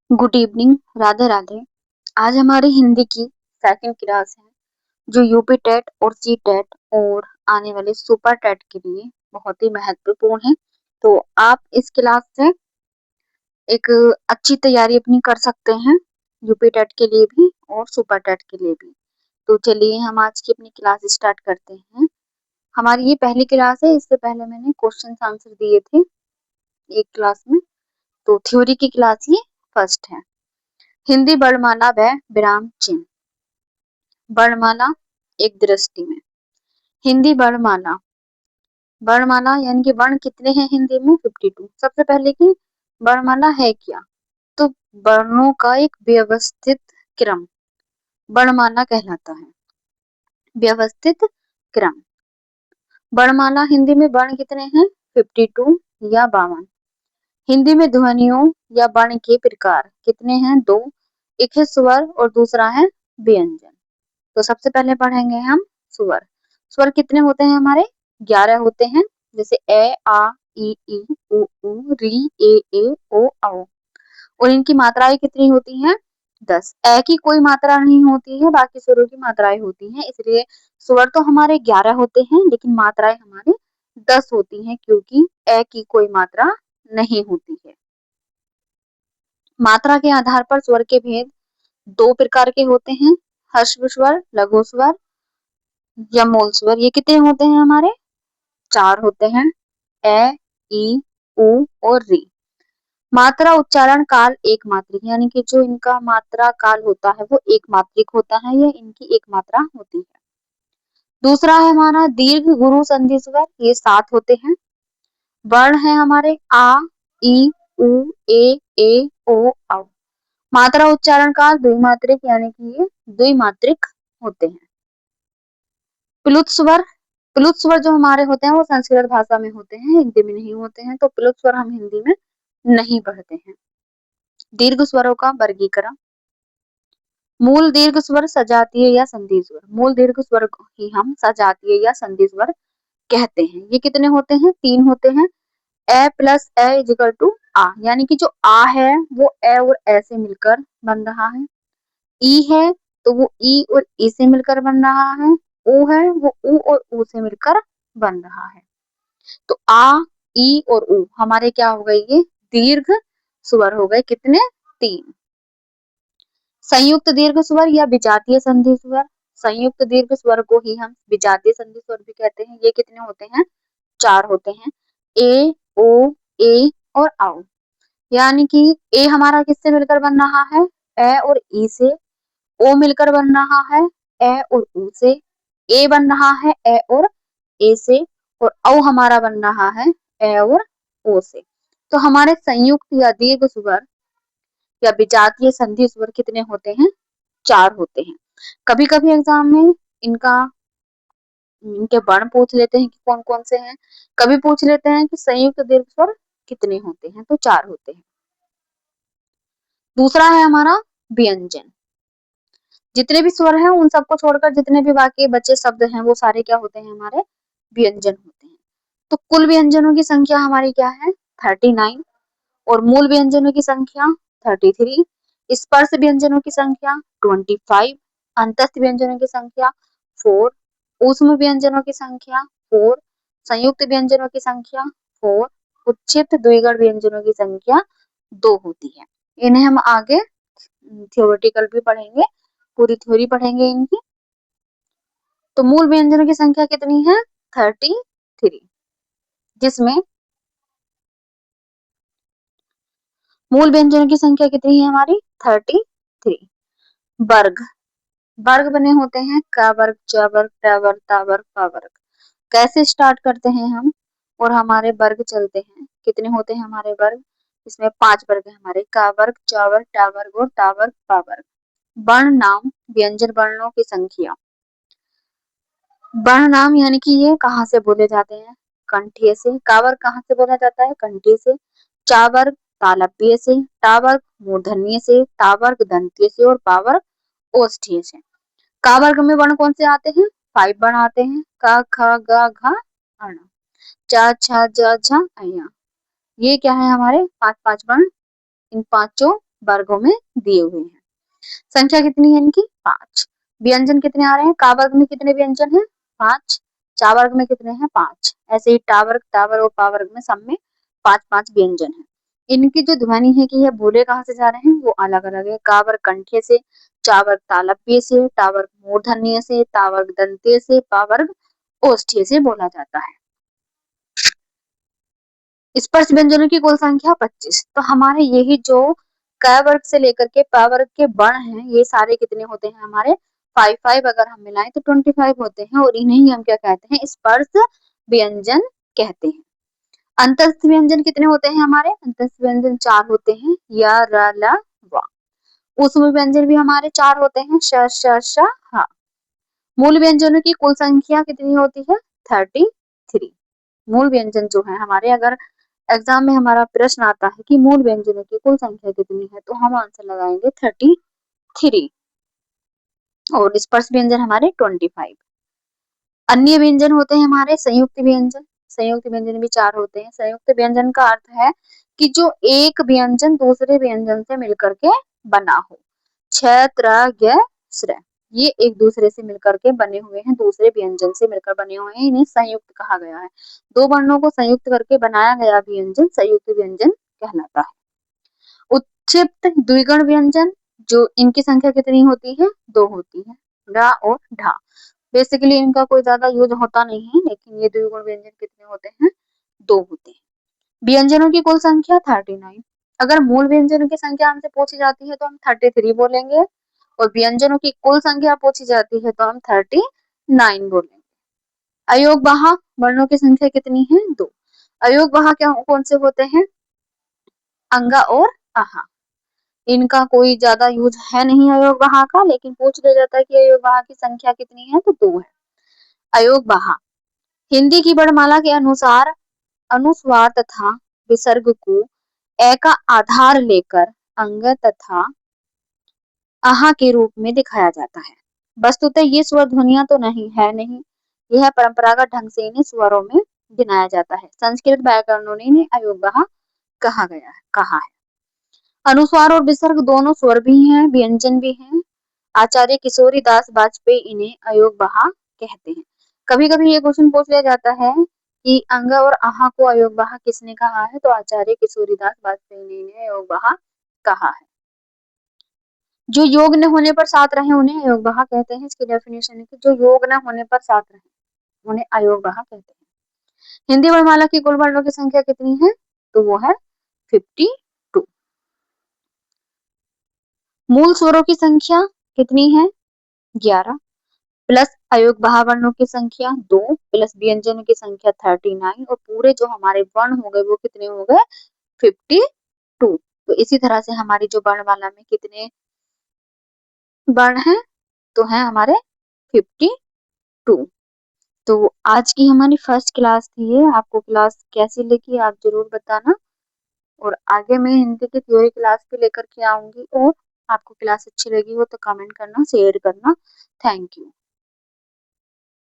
Good evening, Radhe Radhe. आज हमारी हिंदी की सेकंड क्लास है जो यूपी टेट और सी टेट और आने वाले सुपर टेट के लिए बहुत ही महत्वपूर्ण है। तो आप इस क्लास से एक अच्छी तैयारी अपनी कर सकते हैं, यूपी टेट के लिए भी और सुपर टेट के लिए भी। तो चलिए हम आज की अपनी क्लास स्टार्ट करते हैं। हमारी ये पहली क्लास है, इससे पहले मैंने क्वेश्चन आंसर दिए थे एक क्लास में। तो थ्योरी की क्लास ये फर्स्ट है। हिंदी वर्णमाला व विराम चिन्ह। वर्णमाला एक दृष्टि में। हिंदी वर्णमाला, वर्णमाला यानी कि वर्ण कितने हैं हिंदी में? 52। सबसे पहले की वर्णमाला है क्या? तो वर्णों का एक व्यवस्थित क्रम वर्णमाला कहलाता है। व्यवस्थित क्रम। वर्णमाला हिंदी में वर्ण कितने हैं? 52 या 52। हिंदी में ध्वनियों या वर्ण के प्रकार कितने हैं? 2। एक है स्वर और दूसरा है व्यंजन। तो सबसे पहले पढ़ेंगे हम स्वर। स्वर कितने होते हैं हमारे? 11 होते हैं। जैसे ए, आ, ई, उ, री, ए, ओ, औ। और इनकी मात्राएं कितनी होती हैं? 10। ए की कोई मात्रा नहीं होती है, बाकी स्वरों की मात्राएं होती हैं। इसलिए स्वर तो हमारे 11 होते हैं, लेकिन मात्राएं हमारी 10 होती हैं, क्योंकि ए की कोई मात्रा नहीं होती है। मात्रा के आधार पर स्वर के भेद 2 प्रकार के होते हैं। ह्रस्व स्वर, लघु स्वर या मूल स्वर। ये कितने होते हैं हमारे? 4 होते हैं। ए, ई, उ और री। मात्रा उच्चारण काल एक मात्रिक, यानी कि जो इनका मात्रा काल होता है वो एक मात्रिक होता है, ये इनकी एक मात्रा होती है। दूसरा है हमारा दीर्घ गुरु संधि स्वर, ये 7 होते हैं। वर्ण है हमारे आ, ई, उ, ए, ओ, औ। मात्रा उच्चारण काल द्विमात्रिक, यानी कि ये द्विमात्रिक होते हैं। प्लुत स्वर, प्लुत स्वर जो हमारे होते हैं वो संस्कृत भाषा में होते हैं, हिंदी में नहीं होते हैं। तो प्लुत स्वर हम हिंदी में नहीं पढ़ते हैं। दीर्घ स्वरों का वर्गीकरण। मूल दीर्घ स्वर, सजातीय या संधि स्वर। मूल दीर्घ स्वर को ही हम सजातीय या संधि स्वर कहते हैं। ये कितने होते हैं? 3 होते हैं। ए प्लस ए इजिकल टू आ, यानी कि जो आ है वो ए और ए से मिलकर बन रहा है। ई है तो वो ई और ई से मिलकर बन रहा है। ऊ है वो ऊ और ऊ से मिलकर बन रहा है। तो आ, ई और ऊ हमारे क्या हो गए? ये दीर्घ स्वर हो गए। कितने? 3। संयुक्त दीर्घ स्वर या विजातीय संधि स्वर। संयुक्त दीर्घ स्वर को ही हम विजातीय संधि स्वर भी कहते हैं। ये कितने होते हैं? 4 होते हैं। ए, ओ, ए और औ। यानी कि ए हमारा किससे मिलकर बन रहा है? ए और ई से। ओ मिलकर बन रहा है ए और ऊ से। ए बन रहा है ए और ए से। और औ हमारा बन रहा है ए और ओ से। तो हमारे संयुक्त या दीर्घ स्वर या विजातीय संधि स्वर कितने होते हैं? 4 होते हैं। कभी कभी एग्जाम में इनका इनके वर्ण पूछ लेते हैं कि कौन कौन से हैं। कभी पूछ लेते हैं कि संयुक्त दीर्घ स्वर कितने होते हैं, तो 4 होते हैं। दूसरा है हमारा व्यंजन। जितने भी स्वर हैं उन सबको छोड़कर जितने भी बाकी बचे शब्द हैं वो सारे क्या होते हैं? हमारे व्यंजन होते हैं। तो कुल व्यंजनों की संख्या हमारी क्या है? 39। और मूल व्यंजनों की संख्या 33। स्पर्श व्यंजनों की संख्या 25। अंतस्थ व्यंजनों की संख्या 4। ऊष्म व्यंजनों की संख्या 4। संयुक्त व्यंजनों की संख्या 4। उच्छिष्ट द्विगण व्यंजनों की संख्या 2 होती है। इन्हें हम आगे थ्योरेटिकल भी पढ़ेंगे, पूरी थ्योरी पढ़ेंगे इनकी। तो मूल व्यंजनों की संख्या कितनी है? 33। जिसमें मूल व्यंजनों की संख्या कितनी है हमारी? 33। वर्ग, वर्ग बने होते हैं क वर्ग, च वर्ग, ट वर्ग, ता वर्ग, पा वर्ग। कैसे स्टार्ट करते हैं हम और हमारे वर्ग चलते हैं? कितने होते हैं हमारे वर्ग? इसमें 5 वर्ग है हमारे, क वर्ग, च वर्ग, ट वर्ग और ता वर्ग, पा वर्ग। वर्ण नाम व्यंजन वर्णों की संख्या। वर्ण नाम यानी कि ये कहाँ से बोले जाते हैं? कंठीय से। का वर्ग कहाँ से बोला जाता है? कंठीय से। चा वर्ग तालव्य से। टा वर्ग मूर्धन्य से। ता वर्ग दंत्य से और पा वर्ग ओष्ठीय से। का वर्ग में वर्ण कौन से आते हैं? 5 वर्ण आते हैं। क ख ग घ अण, च छ ज झ अ। ये क्या है हमारे? 5 5 वर्ण। इन पांचों वर्गों में दिए हुए हैं। संख्या कितनी है इनकी? 5। व्यंजन कितने आ रहे हैं? का वर्ग में कितने व्यंजन हैं? 5। चा वर्ग में कितने हैं? 5। ऐसे ही टा वर्ग, ता वर्ग और पा वर्ग में सब में 5-5 व्यंजन है। इनकी जो ध्वनि है कि यह बोले कहाँ से जा रहे हैं वो अलग अलग है। का वर्ग कंठे से, चा वर्ग तालव्य से, टा वर्ग मूर्धन्य से, ता वर्ग दंते से, पा वर्ग ओष्ठ्य से बोला जाता है। स्पर्श व्यंजनों की कुल संख्या 25। तो हमारे यही जो क वर्ग से लेकर के प वर्ग के वर्ण हैं ये सारे कितने होते हैं हमारे? 5 अगर हम मिलाएं तो 25 होते हैं और इन्हें ही हम क्या कहते हैं? स्पर्श व्यंजन कहते हैं। अंतस्थ व्यंजन कितने होते हैं हमारे? अंतस्थ व्यंजन 4 होते हैं, य, र, ल, व। ऊष्म व्यंजन भी हमारे 4 होते हैं, श, श, श, ह। मूल व्यंजनों की कुल संख्या कितनी होती है? 33। मूल व्यंजन जो है हमारे, अगर एग्जाम में हमारा प्रश्न आता है कि मूल व्यंजनों की कुल संख्या कितनी है तो हम आंसर लगाएंगे 33 और स्पर्श व्यंजन हमारे 25। अन्य व्यंजन होते हैं हमारे संयुक्त व्यंजन। संयुक्त व्यंजन भी 4 होते हैं। संयुक्त व्यंजन का अर्थ है कि जो एक व्यंजन दूसरे व्यंजन से मिलकर के बना हो। छ, त्र, ज्ञ, श्र ये एक दूसरे से मिलकर के बने हुए हैं, दूसरे व्यंजन से मिलकर बने हुए हैं, इन्हें संयुक्त कहा गया है। दो वर्णों को संयुक्त करके बनाया गया व्यंजन संयुक्त व्यंजन कहलाता है। उत्क्षिप्त द्विगुण व्यंजन, जो इनकी संख्या कितनी होती है? 2 होती है, ढ और ढा। बेसिकली इनका कोई ज्यादा यूज होता नहीं है, लेकिन ये द्विगुण व्यंजन कितने होते हैं? 2 होते हैं। व्यंजनों की कुल संख्या 39। अगर मूल व्यंजनों की संख्या हमसे पूछी जाती है तो हम 33 बोलेंगे और व्यंजनों की कुल संख्या पूछी जाती है तो हम 39 बोलेंगे। अयोगवाह वर्णों की संख्या कितनी है? 2। अयोगवाह क्या कौन से होते हैं? अंगा और आहा। इनका कोई ज्यादा यूज है नहीं अयोगवाह का, लेकिन पूछ लिया जाता है कि अयोगवाह की संख्या कितनी है तो 2 है। अयोगवाह हिंदी की वर्णमाला के अनुसार अनुस्वार तथा विसर्ग को ए का आधार लेकर अंग तथा आहा के रूप में दिखाया जाता है। वस्तुतः ये स्वर ध्वनियां तो नहीं, यह परंपरागत ढंग से इन्हें स्वरों में गिनाया जाता है। संस्कृत व्याकरणों ने इन्हें अयोगवाह कहा है। अनुस्वार और विसर्ग दोनों स्वर भी हैं, व्यंजन भी हैं। आचार्य किशोरी दास वाजपेयी इन्हें अयोगवाह कहते हैं। कभी कभी ये क्वेश्चन पूछ लिया जाता है कि अंग और आहा को अयोगवाह किसने कहा है, तो आचार्य किशोरीदास वाजपेयी ने इन्हें अयोगवाह कहा है। जो योग न होने पर साथ रहे उन्हें अयोगवाह कहते हैं। इसकी डेफिनेशन है कि जो योग न होने पर साथ रहे उन्हें अयोगवाह कहते हैं। हिंदी वर्णमाला की कुल वर्णों की संख्या कितनी है? तो वो है 52। मूल स्वरों की संख्या कितनी है? 11 प्लस अयोगवाह वर्णों की संख्या 2 प्लस व्यंजनों की संख्या 39 और पूरे जो हमारे वर्ण हो गए वो कितने हो गए? 52। तो इसी तरह से हमारी जो वर्णमाला में कितने वर्ण हैं? तो हैं हमारे 52। तो आज की हमारी फर्स्ट क्लास थी ये। आपको क्लास कैसी लगी आप जरूर बताना और आगे मैं हिंदी की थ्योरी क्लास भी लेकर के आऊंगी और आपको क्लास अच्छी लगी हो तो कमेंट करना, शेयर करना। Thank you.